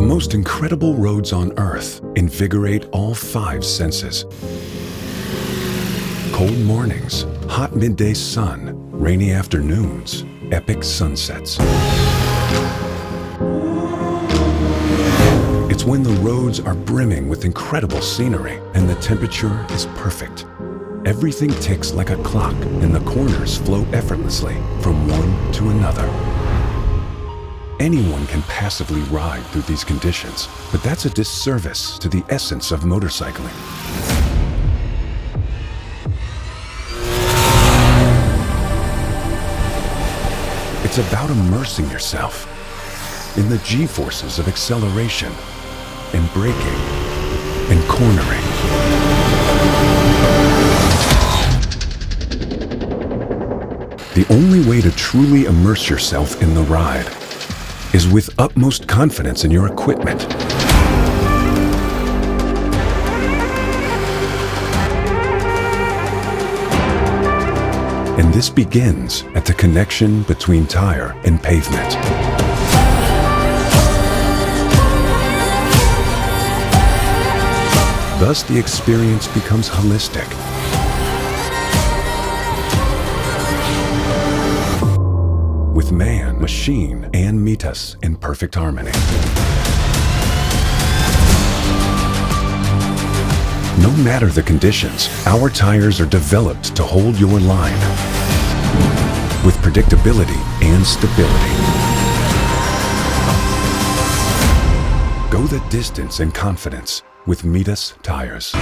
most incredible roads on Earth invigorate all 5 senses. Cold mornings, hot midday sun, rainy afternoons, epic sunsets. It's when the roads are brimming with incredible scenery and the temperature is perfect. Everything ticks like a clock and the corners flow effortlessly from one to another. Anyone can passively ride through these conditions, but that's a disservice to the essence of motorcycling. It's about immersing yourself in the G-forces of acceleration and braking and cornering. The only way to truly immerse yourself in the ride is with utmost confidence in your equipment. And this begins at the connection between tire and pavement. Thus, the experience becomes holistic. With man, machine, and Mitas in perfect harmony. No matter the conditions, our tires are developed to hold your line with predictability and stability. Go the distance in confidence with Mitas tires.